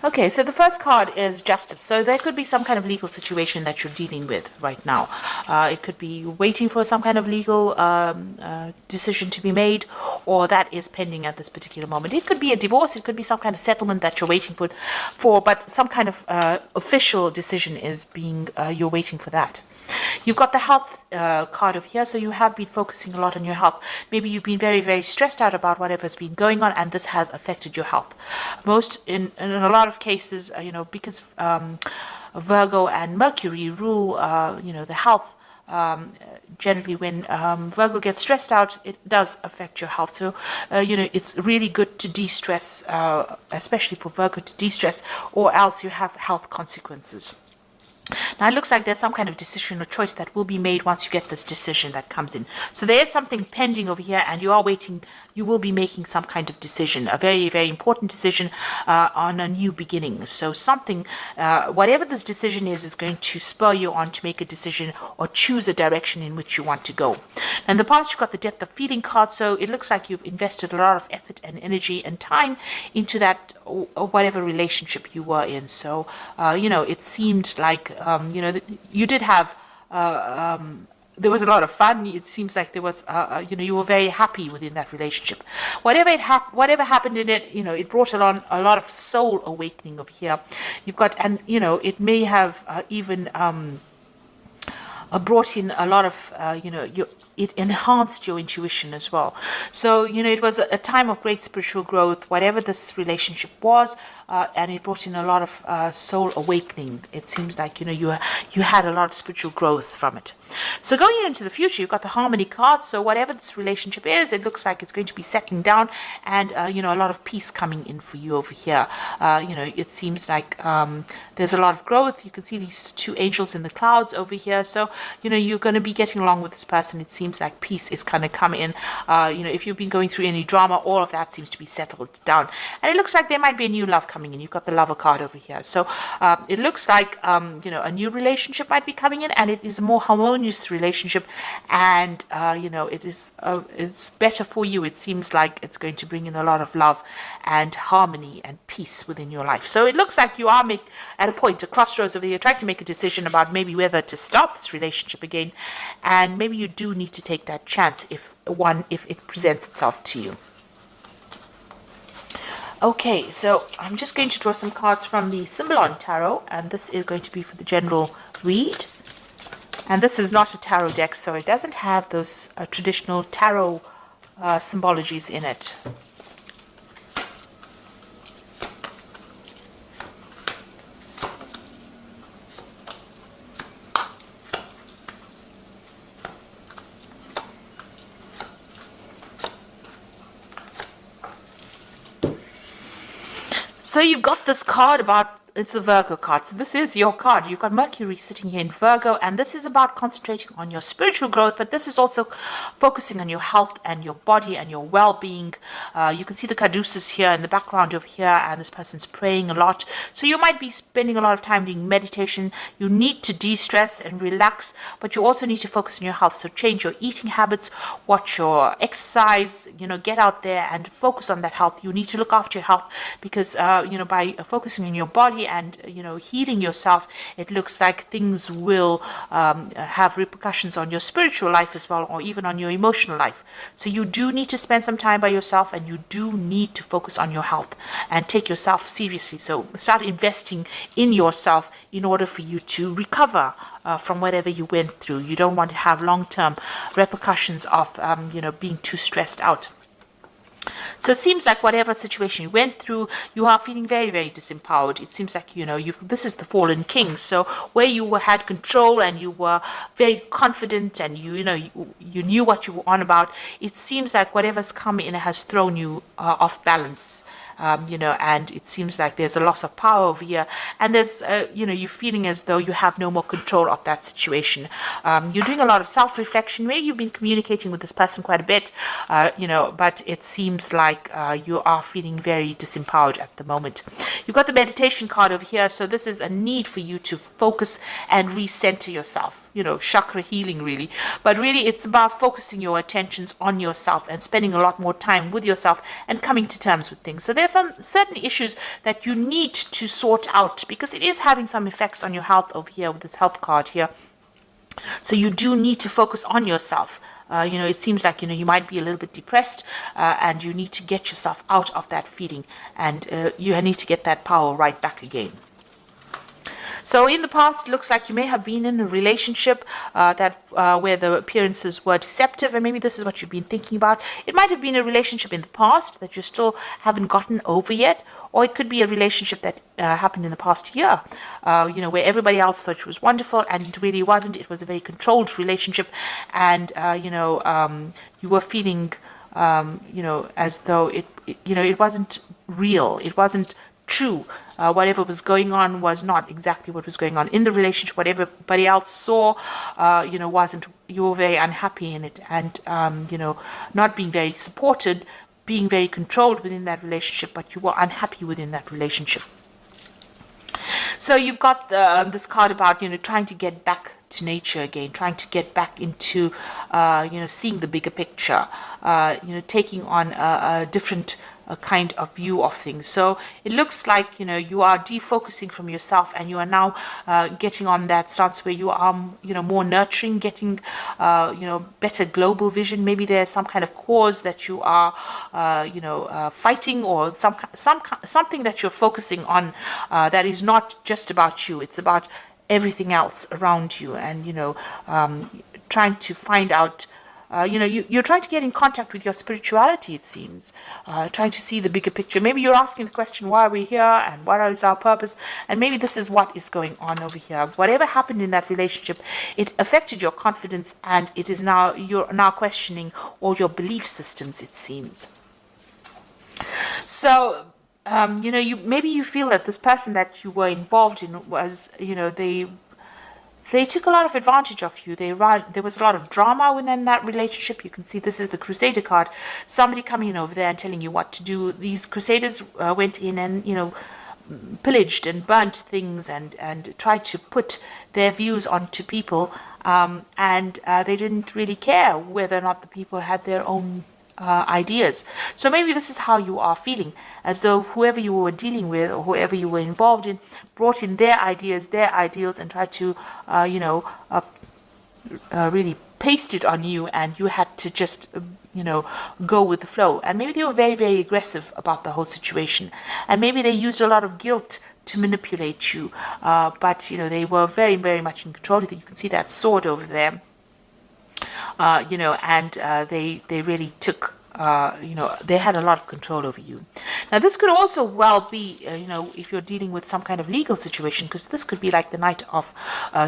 Okay, so the first card is justice. So there could be some kind of legal situation that you're dealing with right now. It could be waiting for some kind of legal decision to be made, or that is pending at this particular moment. It could be a divorce. It could be some kind of settlement that you're waiting for, but some kind of official decision is being, you're waiting for that. You've got the health card over here, so you have been focusing a lot on your health. Maybe you've been very, very stressed out about whatever's been going on, and this has affected your health. In a lot of cases, because Virgo and Mercury rule, the health. Generally, when Virgo gets stressed out, it does affect your health. So, it's really good to de-stress, especially for Virgo to de-stress, or else you have health consequences. Now, it looks like there's some kind of decision or choice that will be made once you get this decision that comes in. So there is something pending over here, and you are waiting. You will be making some kind of decision, a very, very important decision on a new beginning. So something, whatever this decision is going to spur you on to make a decision or choose a direction in which you want to go. In the past, you've got the depth of feeling card, so it looks like you've invested a lot of effort and energy and time into that, or whatever relationship you were in. So, it seemed like, you did have, there was a lot of fun. It seems like there was, you were very happy within that relationship. Whatever happened in it, it brought along a lot of soul awakening over here. You've got, and it may have even brought in a lot of, it enhanced your intuition as well. So, it was a time of great spiritual growth, whatever this relationship was, and it brought in a lot of soul awakening. It seems like, you had a lot of spiritual growth from it. So going into the future, you've got the harmony card. So whatever this relationship is, it looks like it's going to be settling down, and, a lot of peace coming in for you over here. It seems like there's a lot of growth. You can see these two angels in the clouds over here. So, you're going to be getting along with this person. It seems like peace is kind of coming in. If you've been going through any drama, all of that seems to be settled down. And it looks like there might be a new love coming in. You've got the lover card over here. So it looks like, a new relationship might be coming in, and it is a more harmonious relationship. And, it's better for you. It seems like it's going to bring in a lot of love and harmony and peace within your life. So it looks like you are at a point, a crossroads over here, trying to make a decision about maybe whether to start this relationship again, and maybe you do need to take that chance if it presents itself to you. Okay, so I'm just going to draw some cards from the Symbolon Tarot, and this is going to be for the general read. And this is not a tarot deck, so it doesn't have those traditional tarot symbologies in it. So you've got this card about, it's a Virgo card. So this is your card. You've got Mercury sitting here in Virgo, and this is about concentrating on your spiritual growth, but this is also focusing on your health and your body and your well-being. You can see the caduceus here in the background over here, and this person's praying a lot. So you might be spending a lot of time doing meditation. You need to de-stress and relax, but you also need to focus on your health. So change your eating habits, watch your exercise, get out there and focus on that health. You need to look after your health because, by focusing on your body and healing yourself, it looks like things will have repercussions on your spiritual life as well, or even on your emotional life. So you do need to spend some time by yourself, and you do need to focus on your health and take yourself seriously. So start investing in yourself in order for you to recover from whatever you went through. You don't want to have long-term repercussions of being too stressed out. So it seems like whatever situation you went through, you are feeling very, very disempowered. It seems like, this is the fallen king. So where you had control and you were very confident and you knew what you were on about, it seems like whatever's come in has thrown you off balance. And it seems like there's a loss of power over here, and there's, you're feeling as though you have no more control of that situation. You're doing a lot of self-reflection. Maybe you've been communicating with this person quite a bit, but it seems like you are feeling very disempowered at the moment. You've got the meditation card over here, so this is a need for you to focus and recenter yourself, chakra healing really. But really it's about focusing your attentions on yourself and spending a lot more time with yourself and coming to terms with things. So there's there's some certain issues that you need to sort out, because it is having some effects on your health over here with this health card here. So you do need to focus on yourself. It seems like, you might be a little bit depressed, and you need to get yourself out of that feeling, and you need to get that power right back again. So in the past, it looks like you may have been in a relationship where the appearances were deceptive, and maybe this is what you've been thinking about. It might have been a relationship in the past that you still haven't gotten over yet, or it could be a relationship that happened in the past year, where everybody else thought it was wonderful and it really wasn't. It was a very controlled relationship, and you were feeling, as though it wasn't real. It wasn't true. Whatever was going on was not exactly what was going on in the relationship. What everybody else saw, wasn't. You were very unhappy in it, and not being very supported, being very controlled within that relationship, but you were unhappy within that relationship. So you've got this card about trying to get back to nature again, trying to get back into seeing the bigger picture, taking on a different kind of view of things. So it looks like you are defocusing from yourself, and you are now getting on that stance where you are more nurturing, getting better global vision. Maybe there's some kind of cause that you are fighting, or something that you're focusing on that is not just about you. It's about everything else around you, and trying to find out. You're trying to get in contact with your spirituality, it seems, trying to see the bigger picture. Maybe you're asking the question, why are we here, and what is our purpose? And maybe this is what is going on over here. Whatever happened in that relationship, it affected your confidence, and you're now questioning all your belief systems, it seems. So maybe you feel that this person that you were involved in was, they took a lot of advantage of you. There was a lot of drama within that relationship. You can see this is the Crusader card. Somebody coming in over there and telling you what to do. These Crusaders went in and, pillaged and burnt things and tried to put their views onto people. And they didn't really care whether or not the people had their own ideas. So maybe this is how you are feeling, as though whoever you were dealing with or whoever you were involved in brought in their ideas, their ideals, and tried to really paste it on you, and you had to just go with the flow. And maybe they were very, very aggressive about the whole situation, and maybe they used a lot of guilt to manipulate you, but they were very, very much in control. You can see that sword over there. And they really took, they had a lot of control over you. Now, this could also well be, if you're dealing with some kind of legal situation, because this could be like the Knight of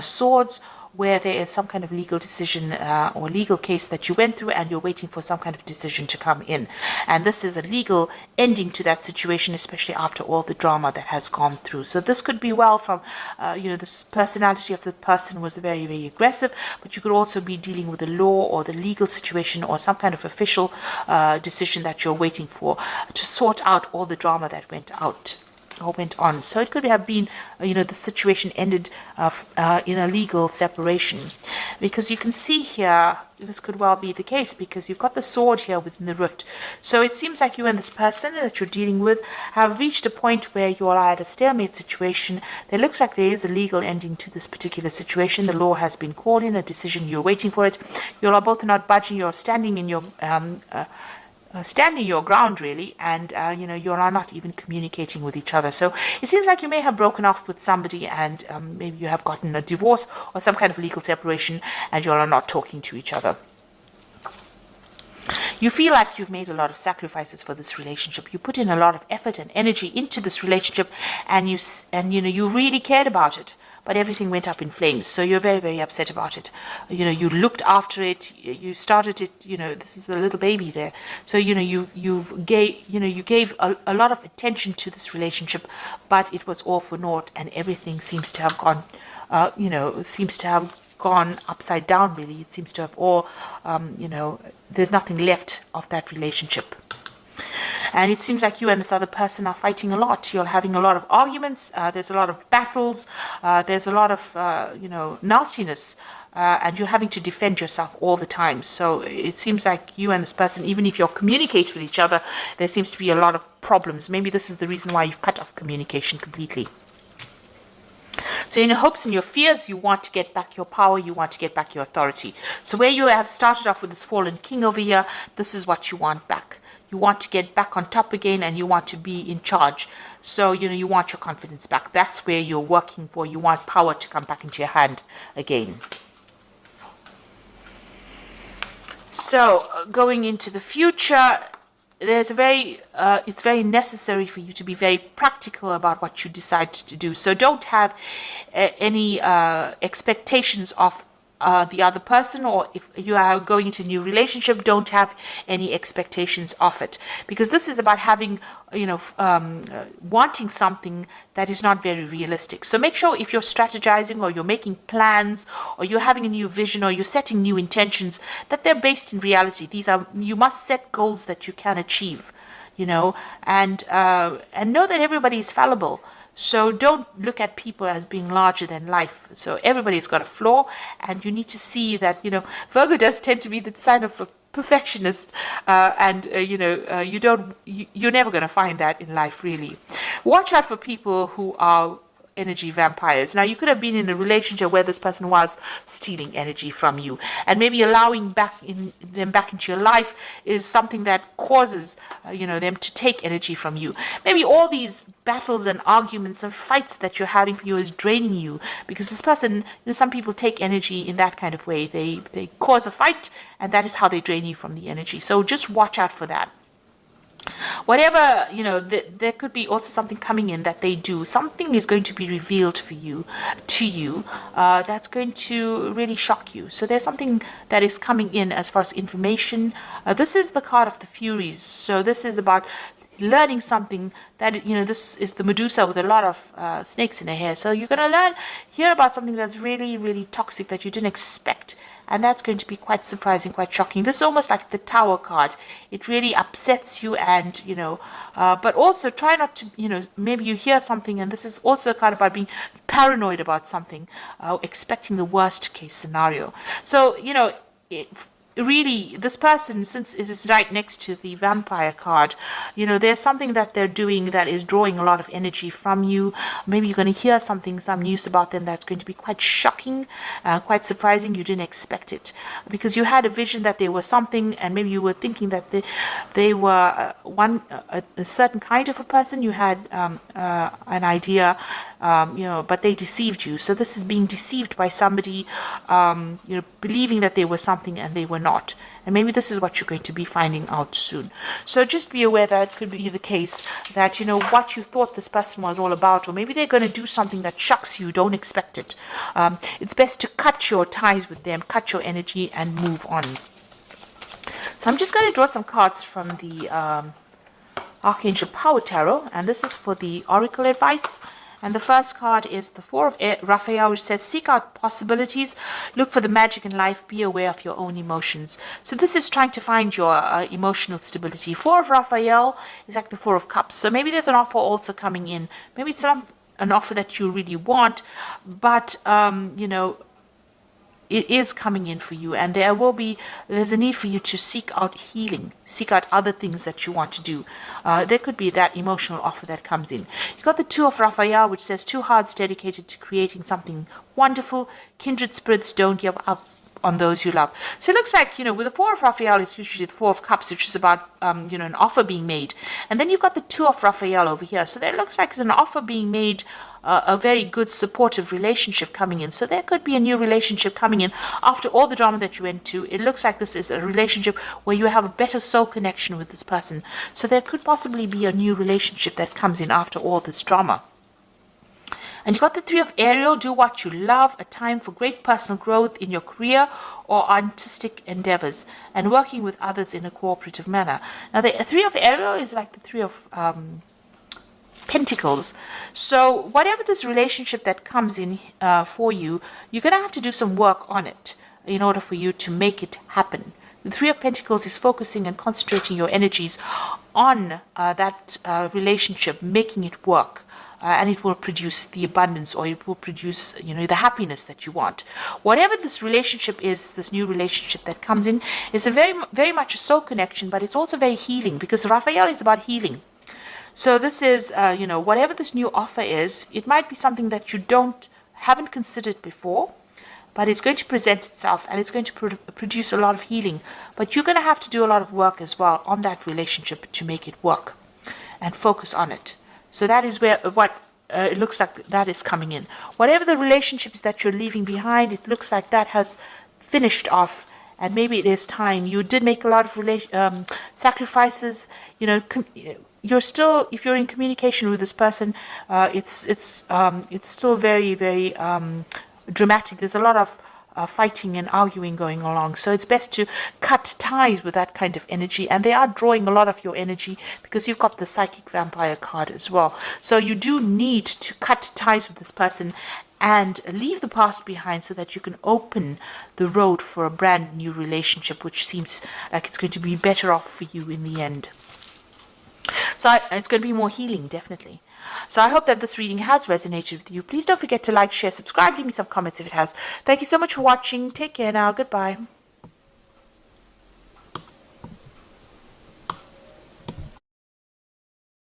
Swords, where there is some kind of legal decision or legal case that you went through, and you're waiting for some kind of decision to come in. And this is a legal ending to that situation, especially after all the drama that has gone through. So this could be well from, this personality of the person was very, very aggressive, but you could also be dealing with the law or the legal situation or some kind of official decision that you're waiting for to sort out all the drama that went on. So it could have been, the situation ended in a legal separation, because you can see here, this could well be the case, because you've got the sword here within the rift. So it seems like you and this person that you're dealing with have reached a point where you are at a stalemate situation. There looks like there is a legal ending to this particular situation. The law has been called in, a decision, you're waiting for it. You are both not budging, you're standing in your standing your ground, really, and you are not even communicating with each other. So it seems like you may have broken off with somebody, and maybe you have gotten a divorce or some kind of legal separation, and you are not talking to each other. You feel like you've made a lot of sacrifices for this relationship. You put in a lot of effort and energy into this relationship, and you really cared about it. But everything went up in flames, so you're very, very upset about it. You looked after it, you started it. This is a little baby there, so you gave a lot of attention to this relationship, but it was all for naught, and everything seems to have gone, gone upside down. Really, it seems to have all, there's nothing left of that relationship. And it seems like you and this other person are fighting a lot. You're having a lot of arguments. There's a lot of battles. There's a lot of, nastiness and you're having to defend yourself all the time. So it seems like you and this person, even if you're communicating with each other, there seems to be a lot of problems. Maybe this is the reason why you've cut off communication completely. So in your hopes and your fears, you want to get back your power, you want to get back your authority. So where you have started off with this fallen king over here, this is what you want back. You want to get back on top again, and you want to be in charge. So, you want your confidence back. That's where you're working for. You want power to come back into your hand again. So going into the future, there's it's very necessary for you to be very practical about what you decide to do. So don't have any expectations of the other person, or if you are going into a new relationship, don't have any expectations of it, because this is about having, wanting something that is not very realistic. So make sure if you're strategizing, or you're making plans, or you're having a new vision, or you're setting new intentions, that they're based in reality. You must set goals that you can achieve, and know that everybody is fallible. So don't look at people as being larger than life. So everybody's got a flaw, and you need to see that, Virgo does tend to be the sign of a perfectionist, and you're never going to find that in life, really. Watch out for people who are energy vampires. Now, you could have been in a relationship where this person was stealing energy from you, and maybe allowing them back into your life is something that causes them to take energy from you. Maybe all these battles and arguments and fights that you're having for you is draining you, because this person, some people take energy in that kind of way. They cause a fight, and that is how they drain you from the energy. So just watch out for that. Whatever, there could be also something coming in that they do. Something is going to be revealed to you, that's going to really shock you. So there's something that is coming in as far as information. This is the card of the Furies. So this is about learning something that, this is the Medusa with a lot of snakes in her hair. So you're going to hear about something that's really, really toxic that you didn't expect. And that's going to be quite surprising, quite shocking. This is almost like the Tower card. It really upsets you, and, but also try not to, maybe you hear something, and this is also a card about being paranoid about something, expecting the worst case scenario. So, really, this person, since it is right next to the vampire card, there's something that they're doing that is drawing a lot of energy from you. Maybe you're going to hear some news about them that's going to be quite shocking, quite surprising. You didn't expect it, because you had a vision that they were something, and maybe you were thinking that they were a certain kind of a person. You had an idea, but they deceived you. So this is being deceived by somebody, believing that they were something and they were not. And maybe this is what you're going to be finding out soon. So just be aware that it could be the case that, what you thought this person was all about, or maybe they're going to do something that shocks you, don't expect it. It's best to cut your ties with them, cut your energy, and move on. So I'm just going to draw some cards from the Archangel Power Tarot, and this is for the Oracle advice. And the first card is the Four of Raphael, which says, seek out possibilities, look for the magic in life, be aware of your own emotions. So this is trying to find your emotional stability. Four of Raphael is like the Four of Cups. So maybe there's an offer also coming in. Maybe it's not an offer that you really want, but, it is coming in for you, and there's a need for you to seek out healing, seek out other things that you want to do. There could be that emotional offer that comes in. You've got the Two of Raphael, which says, two hearts dedicated to creating something wonderful. Kindred spirits, don't give up on those you love. So it looks like, with the Four of Raphael, it's usually the Four of Cups, which is about, an offer being made. And then you've got the Two of Raphael over here. So there looks like it's an offer being made, a very good supportive relationship coming in. So there could be a new relationship coming in after all the drama that you went to. It looks like this is a relationship where you have a better soul connection with this person. So there could possibly be a new relationship that comes in after all this drama. And you got the Three of Ariel, do what you love, a time for great personal growth in your career or artistic endeavors, and working with others in a cooperative manner. Now the Three of Ariel is like the Three of Pentacles. So whatever this relationship that comes in for you, you're going to have to do some work on it in order for you to make it happen. The Three of Pentacles is focusing and concentrating your energies on that relationship, making it work. and it will produce the abundance, or it will produce, the happiness that you want. Whatever this relationship is, this new relationship that comes in, is a very, very much a soul connection, but it's also very healing, because Raphael is about healing. So this is, whatever this new offer is, it might be something that you haven't considered before, but it's going to present itself, and it's going to produce a lot of healing. But you're going to have to do a lot of work as well on that relationship to make it work and focus on it. So that is where it looks like that is coming in. Whatever the relationship is that you're leaving behind, it looks like that has finished off, and maybe it is time. You did make a lot of sacrifices. You're still, if you're in communication with this person, it's still very, very dramatic. There's a lot of fighting and arguing going along. So it's best to cut ties with that kind of energy. And they are drawing a lot of your energy, because you've got the Psychic Vampire card as well. So you do need to cut ties with this person and leave the past behind, so that you can open the road for a brand new relationship, which seems like it's going to be better off for you in the end. So it's going to be more healing, definitely. So I hope that this reading has resonated with you. Please don't forget to like, share, subscribe, leave me some comments if it has. Thank you so much for watching. Take care now. Goodbye.